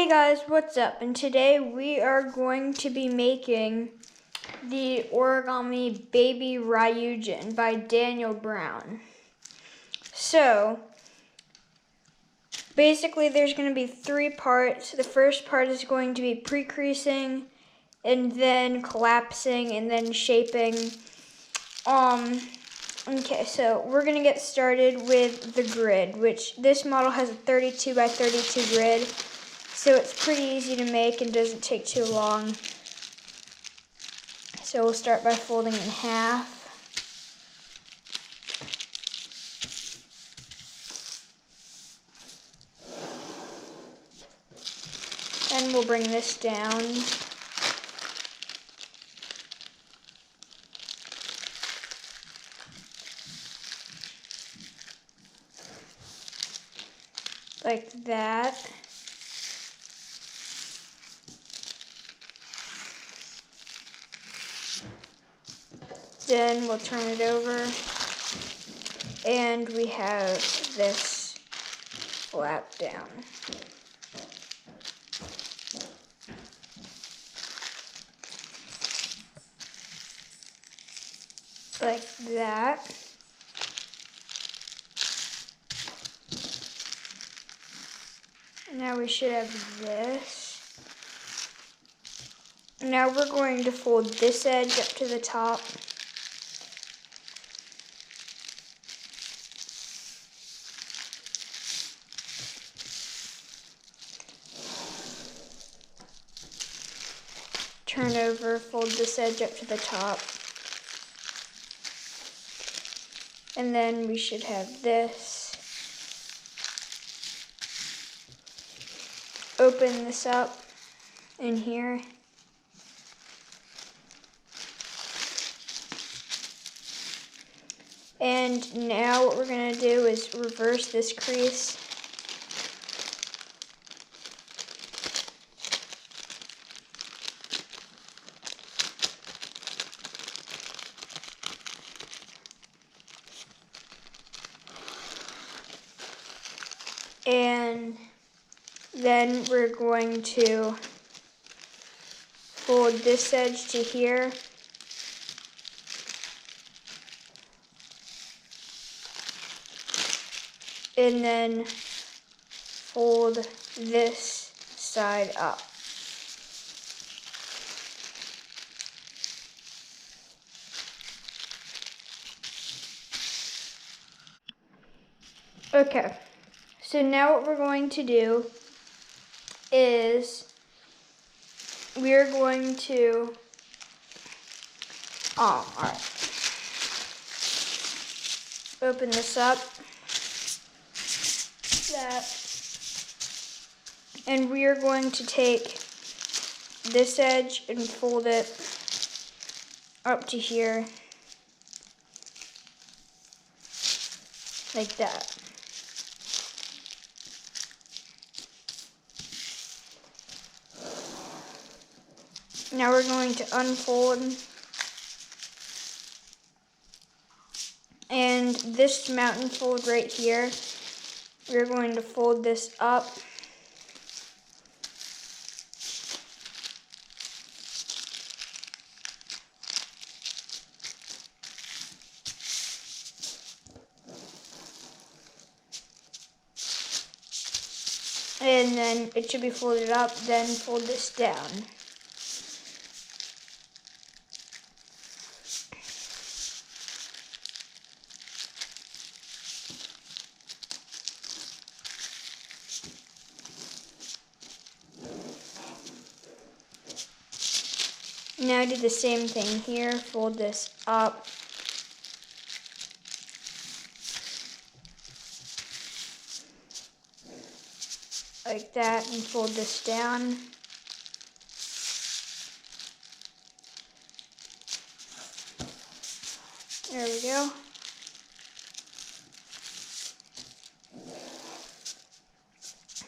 Hey guys, what's up? And today we are going to be making the Origami Baby Ryujin by Daniel Brown. So, basically there's going to be 3 parts. The first part is going to be pre-creasing, and then collapsing, and then shaping. Okay, so we're going to get started with the grid, which this model has a 32 by 32 grid. So it's pretty easy to make and doesn't take too long. So we'll start by folding in half. Then we'll bring this down. Like that. Then we'll turn it over, and we have this flap down. Like that. Now we should have this. Now we're going to fold this edge up to the top. Turn over, fold this edge up to the top. And then we should have this. Open this up in here. And now what we're going to do is reverse this crease. And then we're going to fold this edge to here. And then fold this side up. Okay, so now what we're going to do is we're going to, alright. Open this up. That. And we are going to take this edge and fold it up to here. Like that. Now we're going to unfold, and this mountain fold right here, we're going to fold this up. And then it should be folded up, then fold this down. Now do the same thing here, fold this up. Like that, and fold this down. There we go.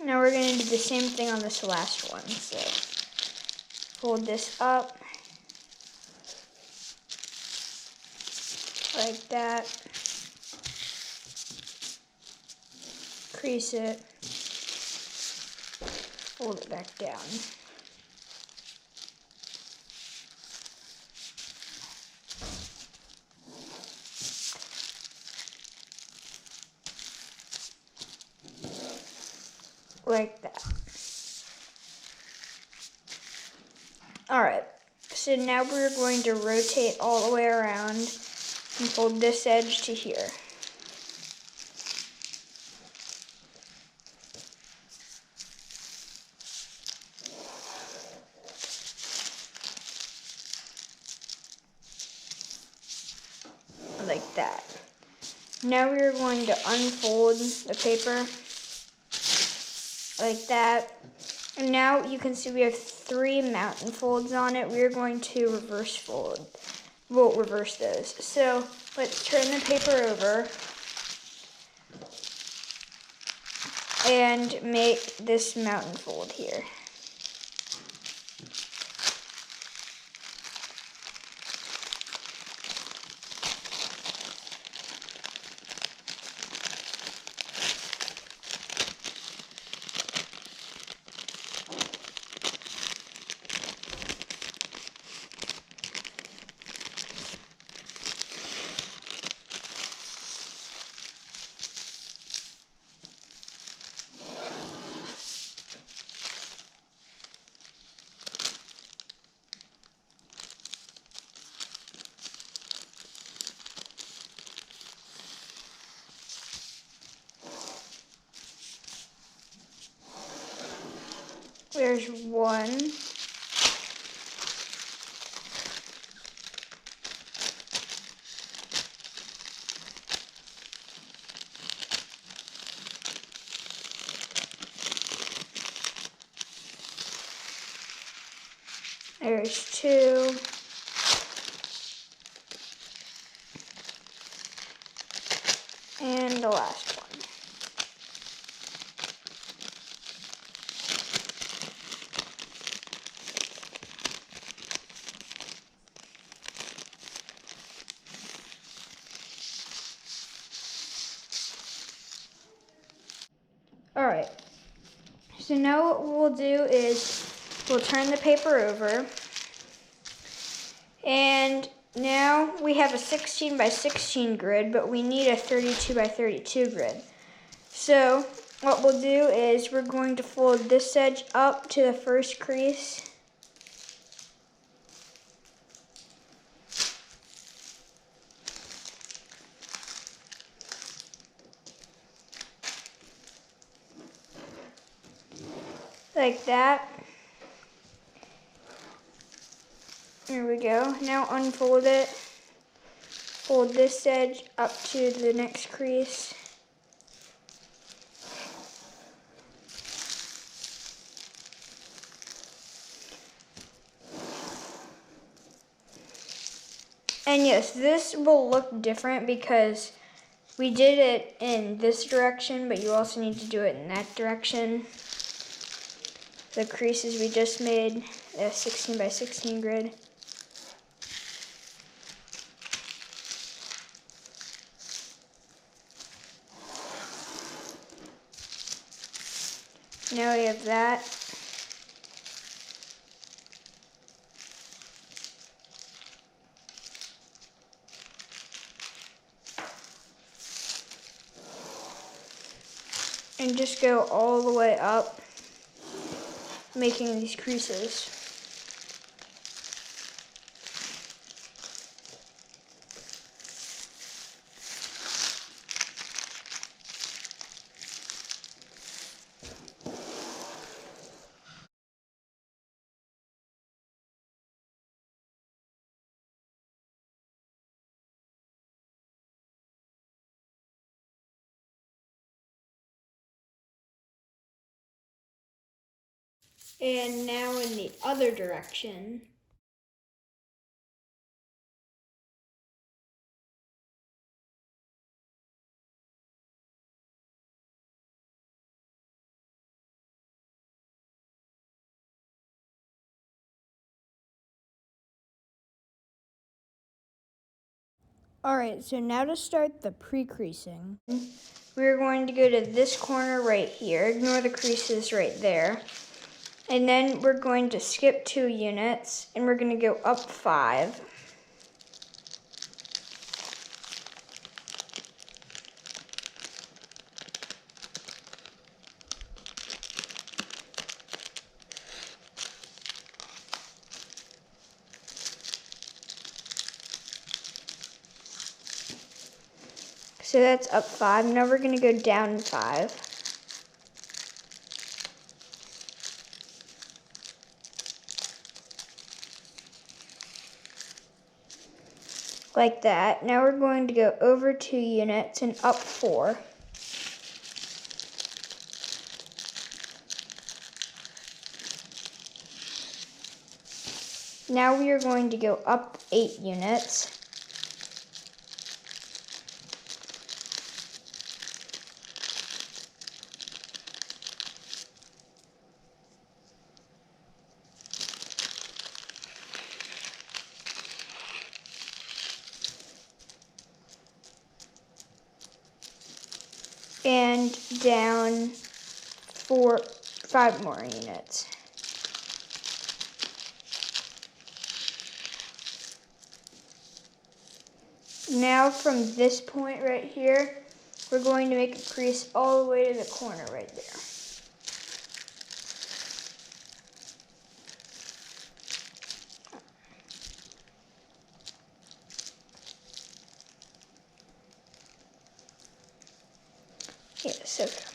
Now we're going to do the same thing on this last one. So fold this up. Like that. Crease it. fold it back down. Like that. Alright, so now we're going to rotate all the way around and fold this edge to here. Like that. Now we're going to unfold the paper like that. And now you can see we have 3 mountain folds on it. We're going to reverse fold. We'll reverse those. So let's turn the paper over and make this mountain fold here. There's 1. There's 2. And the last one. Alright, so now what we'll do is we'll turn the paper over, and now we have a 16 by 16 grid, but we need a 32 by 32 grid. So what we'll do is we're going to fold this edge up to the first crease. Like that. There we go. Now unfold it. Fold this edge up to the next crease. And yes, this will look different because we did it in this direction, but you also need to do it in that direction. The creases we just made, the 16 by 16 grid. Now we have that. And just go all the way up, making these creases. And now in the other direction. Alright, so now to start the pre-creasing, we're going to go to this corner right here. Ignore the creases right there. And then we're going to skip 2 units, and we're going to go up 5. So that's up 5. Now we're going to go down 5. Like that. Now we're going to go over 2 units and up 4. Now we are going to go up 8 units. And down 5 more units. Now from this point right here, we're going to make a crease all the way to the corner right there. Yes, okay.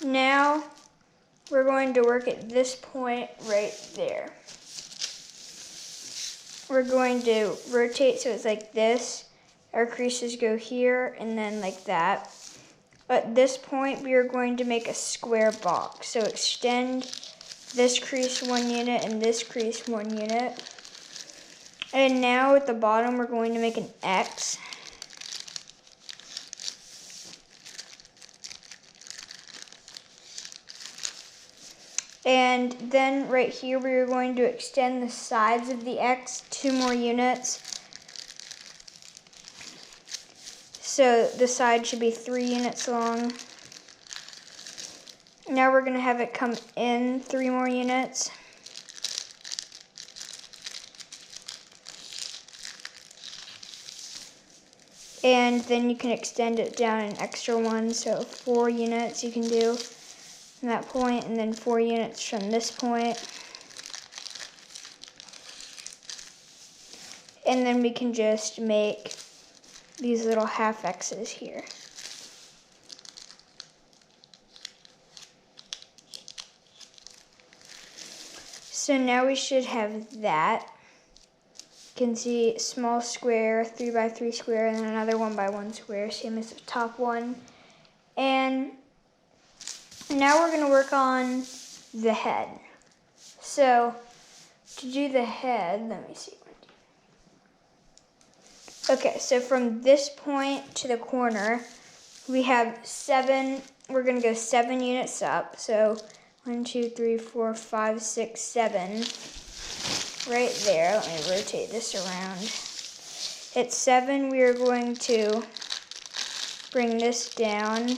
Now we're going to work at this point right there. We're going to rotate so it's like this. Our creases go here and then like that. At this point, we are going to make a square box. So extend this crease 1 unit and this crease 1 unit. And now at the bottom, we're going to make an X. And then right here, we are going to extend the sides of the X 2 more units. So the side should be 3 units long. Now we're going to have it come in 3 more units. And then you can extend it down an extra 1, so 4 units you can do from that point, and then 4 units from this point. And then we can just make these little half X's here. So now we should have that. You can see small square, 3 by 3 square, and then another 1 by 1 square, same as the top one. And now we're going to work on the head. So to do the head, let me see. Okay, so from this point to the corner, we have 7, we're going to go 7 units up. So 1, 2, 3, 4, 5, 6, 7. Right there, let me rotate this around. At 7, we are going to bring this down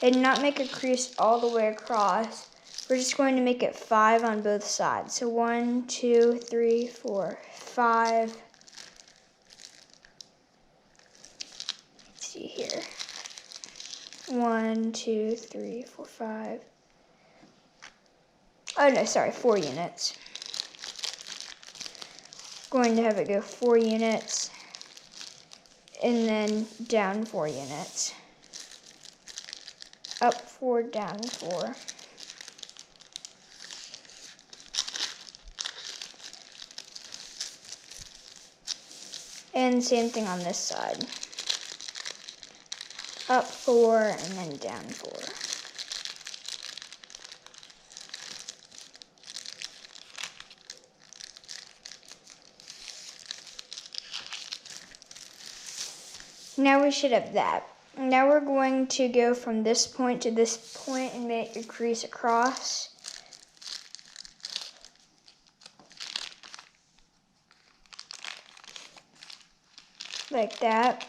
and not make a crease all the way across. We're just going to make it 5 on both sides. So 1, 2, 3, 4, 5. See here. 1, 2, 3, 4, 5. Oh no, sorry, 4 units. Going to have it go 4 units and then down 4 units. Up 4, down 4. And same thing on this side. up 4, and then down 4. Now we should have that. Now we're going to go from this point to this point and make a crease across. Like that.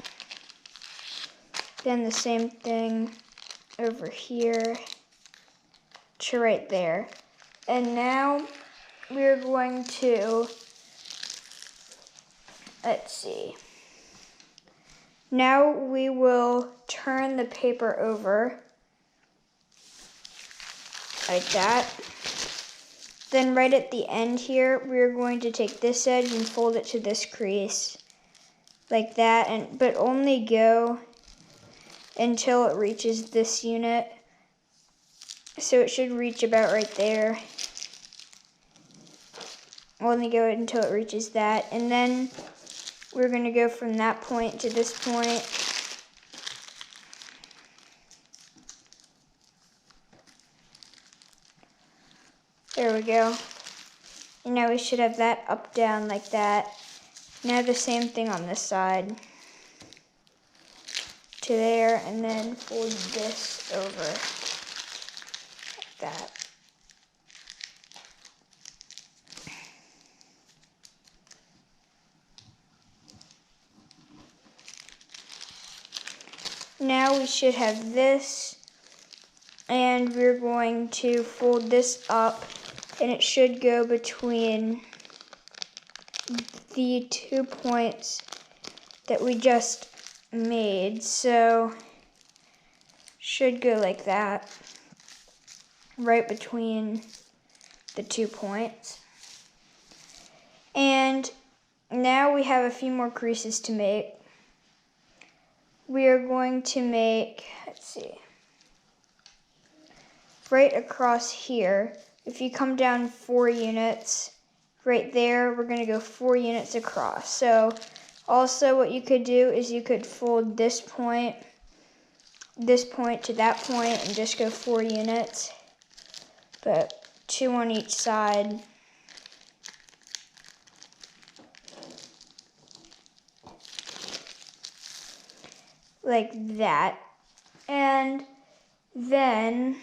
Then the same thing over here to right there. And now we're going to, let's see. Now we will turn the paper over like that. Then right at the end here, we're going to take this edge and fold it to this crease like that, but only go until it reaches this unit. So it should reach about right there. Only go until it reaches that, and then we're going to go from that point to this point. There we go. And now we should have that up, down like that. Now the same thing on this side. To there, and then fold this over like that. Now we should have this, and we're going to fold this up, and it should go between the 2 points that we just made. So should go like that, right between the 2 points. And now we have a few more creases to make. We are going to make, let's see, right across here. If you come down 4 units, right there, we're going to go 4 units across. So also what you could do is you could fold this point to that point, and just go 4 units, but 2 on each side. Like that. And then,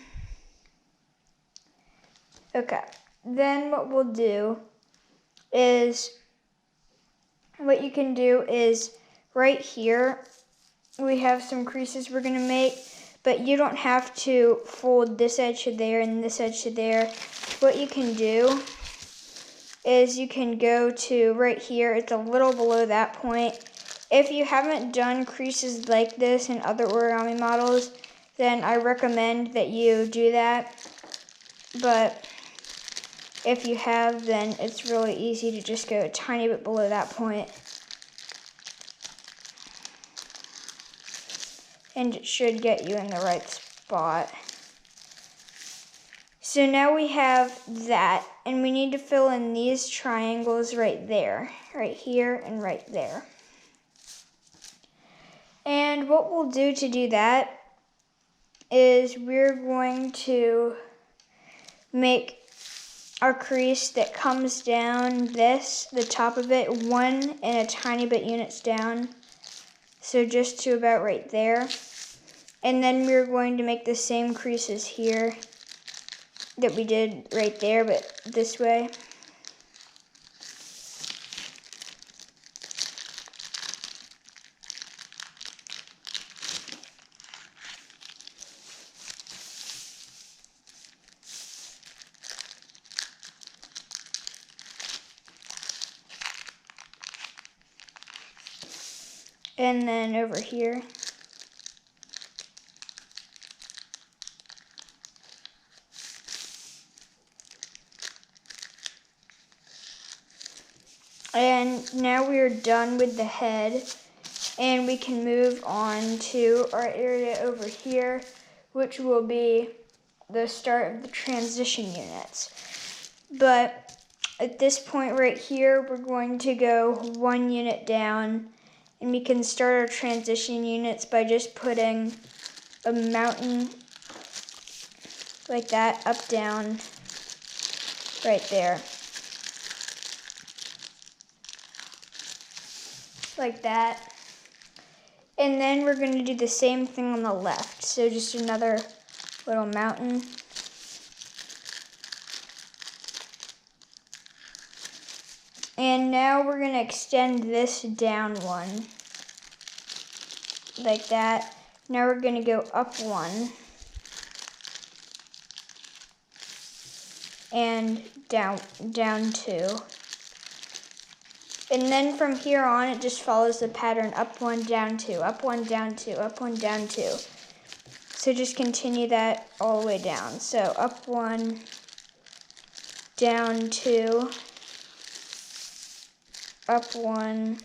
okay, then what we'll do is, what you can do is right here, we have some creases we're gonna make, but you don't have to fold this edge to there and this edge to there. What you can do is you can go to right here, it's a little below that point. If you haven't done creases like this in other origami models, then I recommend that you do that. But if you have, then it's really easy to just go a tiny bit below that point. And it should get you in the right spot. So now we have that, and we need to fill in these triangles right there, right here and right there. And what we'll do to do that is we're going to make our crease that comes down this, the top of it, 1 and a tiny bit units down. So just to about right there. And then we're going to make the same creases here that we did right there, but this way. And then over here. And now we are done with the head, and we can move on to our area over here, which will be the start of the transition units. But at this point right here, we're going to go 1 unit down And we can start our transition units by just putting a mountain like that, up, down, right there. Like that. And then we're going to do the same thing on the left. So just another little mountain. And now we're going to extend this down one. Like that. Now we're going to go up one. And down two. And then from here on, it just follows the pattern up one, down two, up one, down two, up one, down two. So just continue that all the way down. So up one, down two, up one,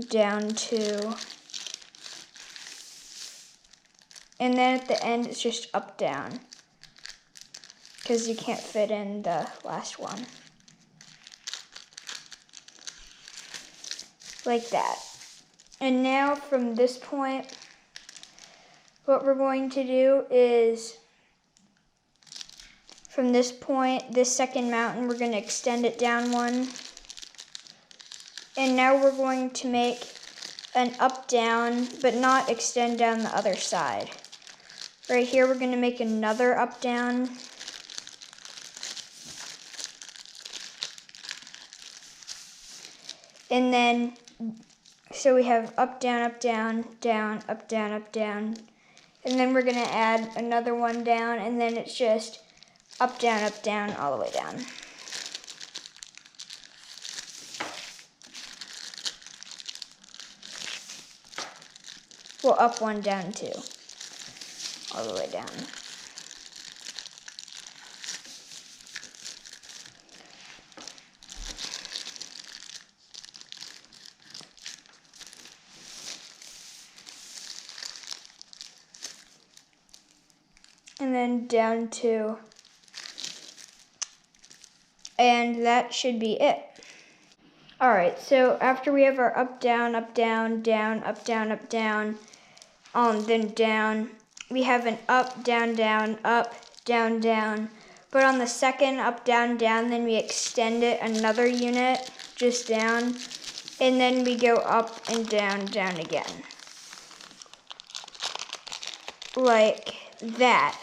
down two. And then at the end, it's just up, down, because you can't fit in the last one. Like that. And now from this point, what we're going to do is, from this point, this second mountain, we're going to extend it down one. And now we're going to make an up, down, but not extend down the other side. Right here, we're going to make another up, down. And then, so we have up, down, down, up, down, up, down. And then we're going to add another one down, and then it's just up, down, all the way down. Well, up one, down two, all the way down. And then down two. And that should be it. Alright, so after we have our up, down, down, up, down, then down, we have an up, down, up, down. But on the second up, down, then we extend it another unit, just down, and then we go up and down again. Like that.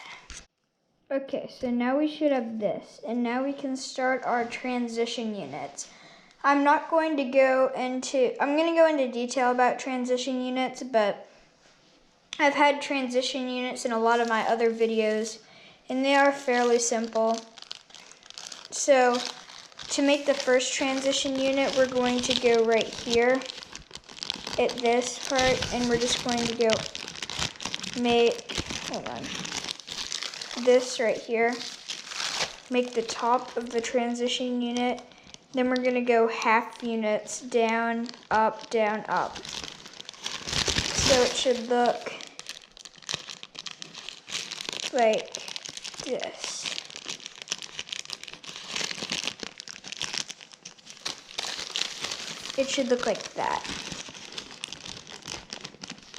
Okay, so now we should have this, and now we can start our transition units. I'm going to go into detail about transition units, but I've had transition units in a lot of my other videos, and they are fairly simple. So, to make the first transition unit, we're going to go right here at this part, and we're just going to go make, this right here, make the top of the transition unit. Then we're going to go half units down, up. So it should look like this. It should look like that.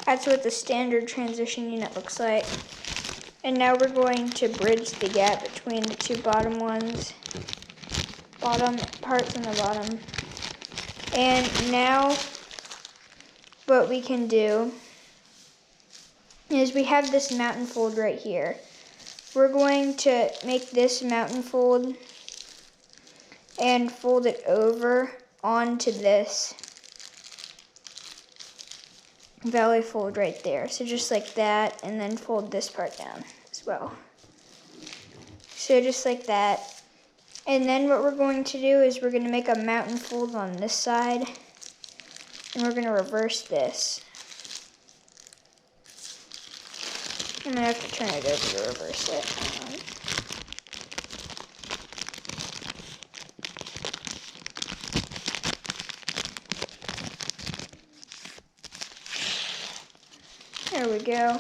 That's what the standard transition unit looks like. And now we're going to bridge the gap between the two bottom parts on the bottom. And now what we can do is we have this mountain fold right here. We're going to make this mountain fold and fold it over onto this valley fold right there. So just like that, and then fold this part down as well. So just like that. And then what we're going to do is we're going to make a mountain fold on this side, and we're going to reverse this. I'm going to have to turn it over to reverse it. Hang on. There we go.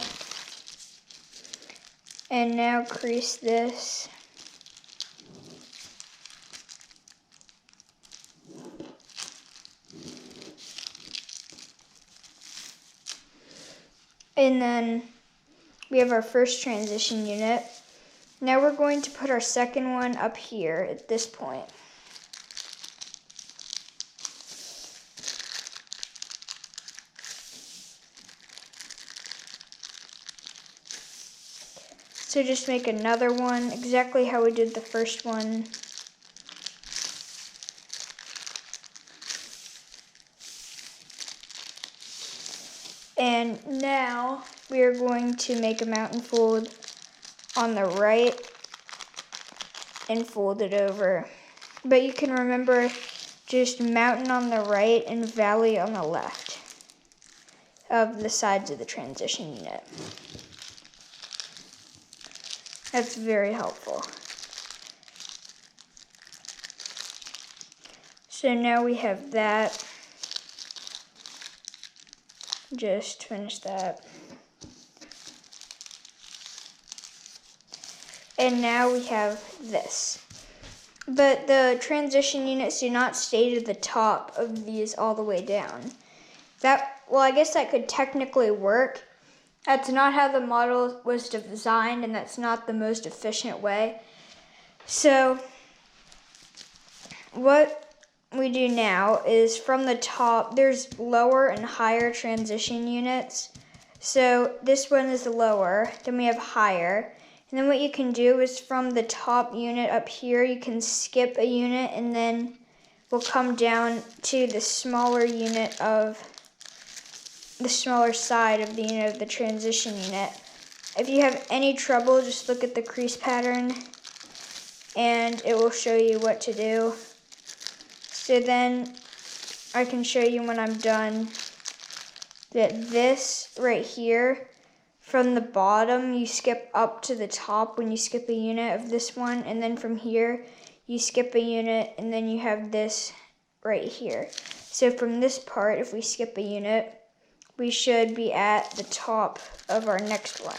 And now crease this. And then we have our first transition unit. Now we're going to put our second one up here at this point. So just make another one, exactly how we did the first one. And now we are going to make a mountain fold on the right and fold it over. But you can remember just mountain on the right and valley on the left of the sides of the transition unit. That's very helpful. So now we have that. Just finish that. And now we have this. But the transition units do not stay to the top of these all the way down. Well, I guess that could technically work. That's not how the model was designed, and that's not the most efficient way. So what we do now is from the top, there's lower and higher transition units. So this one is lower, then we have higher. And then what you can do is from the top unit up here, you can skip a unit and then we'll come down to the smaller unit of the smaller side of the unit of the transition unit. If you have any trouble, just look at the crease pattern and it will show you what to do. So then I can show you when I'm done that this right here, from the bottom you skip up to the top when you skip a unit of this one, and then from here you skip a unit and then you have this right here. So from this part, if we skip a unit, we should be at the top of our next one.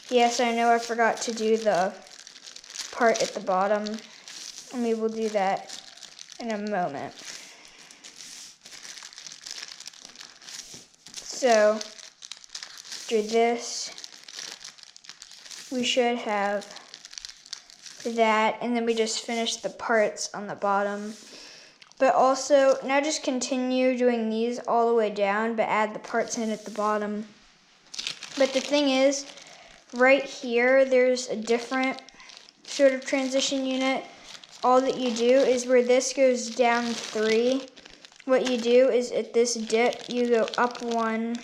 Yes, I know I forgot to do the part at the bottom, and we will do that in a moment. So, after this, we should have that, and then we just finish the parts on the bottom. But also, now just continue doing these all the way down, but add the parts in at the bottom. But the thing is, right here, there's a different sort of transition unit. All that you do is where this goes down 3, what you do is at this dip, you go up 1,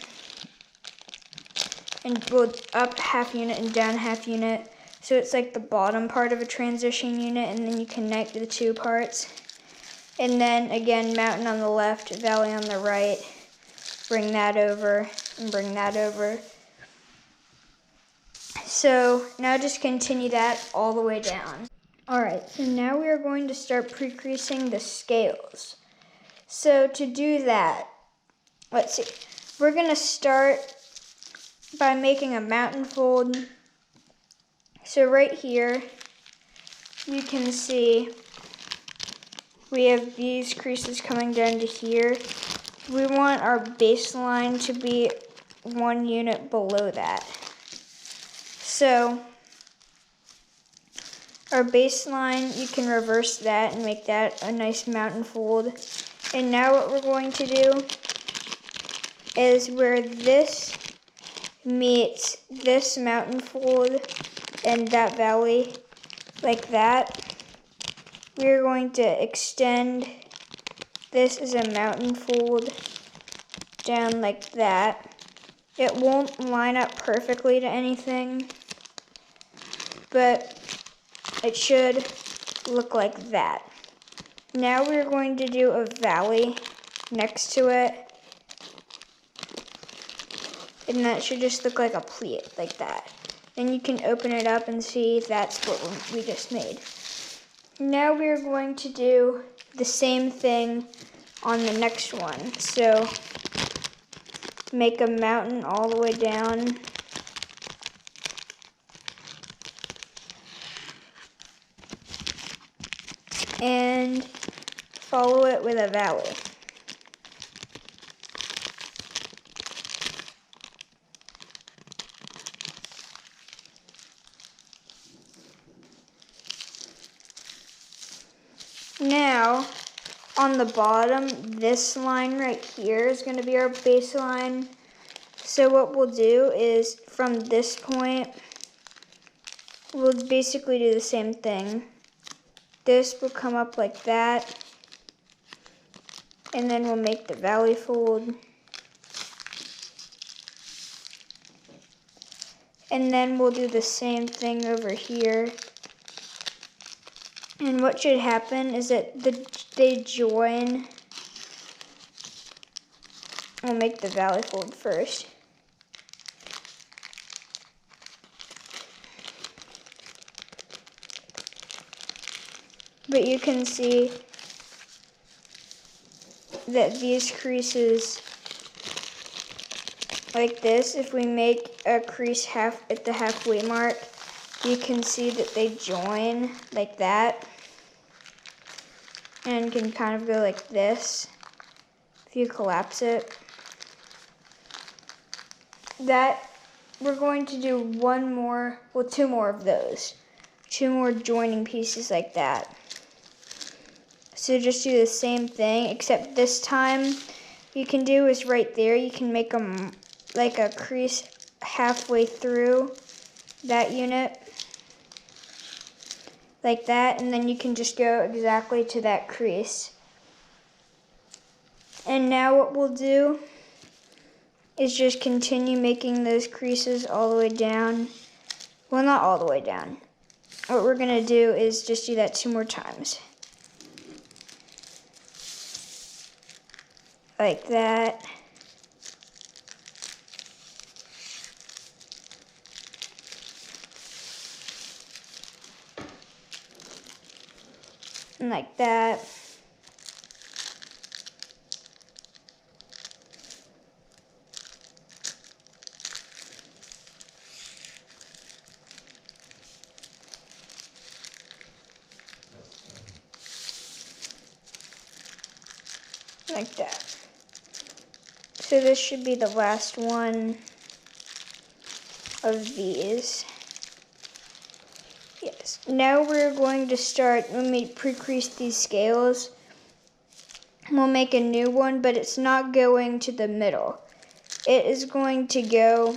and go up half unit and down half unit. So it's like the bottom part of a transition unit, and then you connect the two parts. And then again, mountain on the left, valley on the right. Bring that over and bring that over. So now just continue that all the way down. Alright, so now we are going to start pre-creasing the scales. So to do that, let's see. We're going to start by making a mountain fold. So right here, you can see we have these creases coming down to here. We want our baseline to be 1 unit below that. So our baseline, you can reverse that and make that a nice mountain fold. And now what we're going to do is where this meets this mountain fold and that valley, like that, we're going to extend this as a mountain fold down like that. It won't line up perfectly to anything, but it should look like that. Now we're going to do a valley next to it, and that should just look like a pleat, like that. Then you can open it up and see that's what we just made. Now we're going to do the same thing on the next one. So make a mountain all the way down. And follow it with a valley. now, on the bottom, this line right here is going to be our baseline. So what we'll do is, from this point, we'll basically do the same thing. This will come up like that, and then we'll make the valley fold. And then we'll do the same thing over here. And what should happen is that they join. We'll make the valley fold first. But you can see that these creases like this, if we make a crease at the halfway mark, you can see that they join like that and can kind of go like this if you collapse it. That we're going to do two more of those. 2 more joining pieces like that. So just do the same thing, except this time you can do is right there, you can make them like a crease halfway through that unit, like that, and then you can just go exactly to that crease. And now what we'll do is just continue making those creases all the way down. Well, not all the way down. What we're gonna do is just do that 2 more times. Like that. And like that. Like that. So this should be the last one of these. Yes. Now we're going to start, when we pre-crease these scales, we'll make a new one, but it's not going to the middle. It is going to go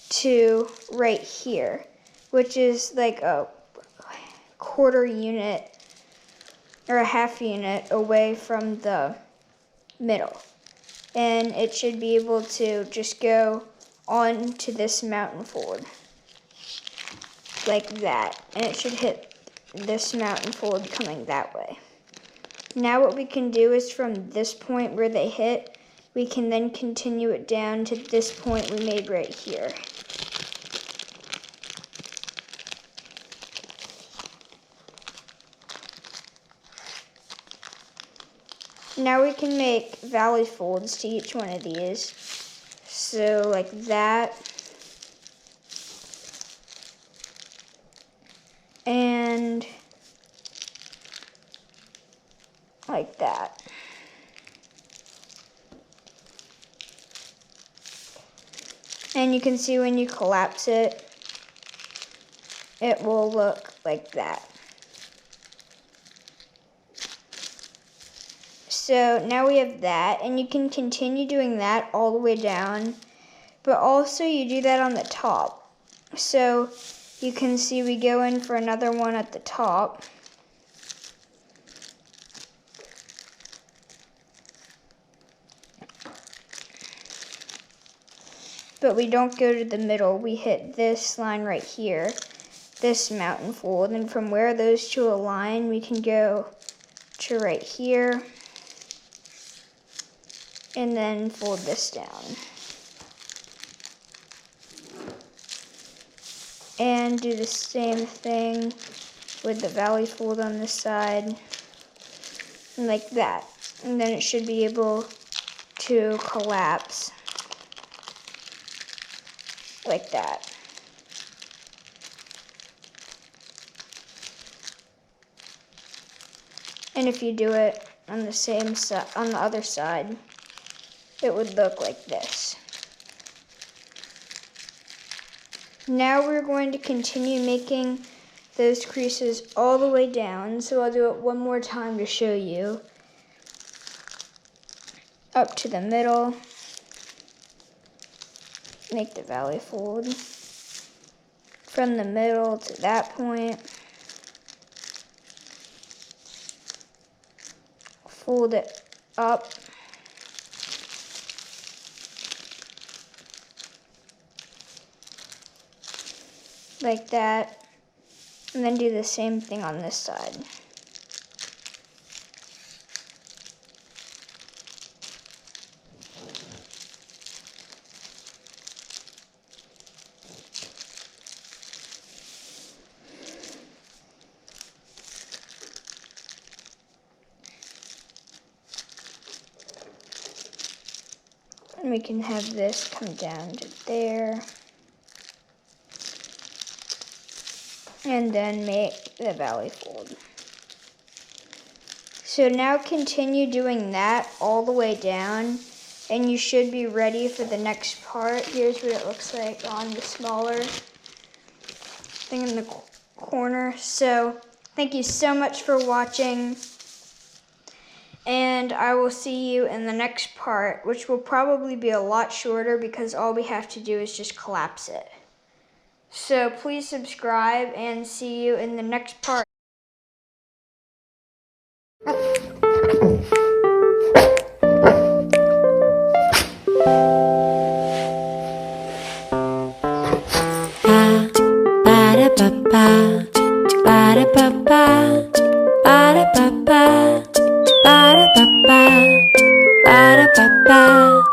to right here, which is like a quarter unit or a half unit away from the middle. And it should be able to just go on to this mountain fold. Like that. And it should hit this mountain fold coming that way. Now what we can do is from this point where they hit, we can then continue it down to this point we made right here. Now we can make valley folds to each one of these. So like that. And like that. And you can see when you collapse it, it will look like that. So now we have that, and you can continue doing that all the way down, but also you do that on the top. So you can see we go in for another one at the top. But we don't go to the middle, we hit this line right here, this mountain fold, and from where those two align, we can go to right here, and then fold this down. And do the same thing with the valley fold on this side, and like that. And then it should be able to collapse like that. And if you do it on the same side, on the other side, it would look like this. Now we're going to continue making those creases all the way down. So I'll do it one more time to show you. Up to the middle. Make the valley fold. From the middle to that point. Fold it up. Like that. And then do the same thing on this side. And we can have this come down to there. And then make the valley fold. So now continue doing that all the way down, and you should be ready for the next part. Here's what it looks like on the smaller thing in the corner. So thank you so much for watching, and I will see you in the next part, which will probably be a lot shorter because all we have to do is just collapse it. So please subscribe and see you in the next part. Ba-da-ba-ba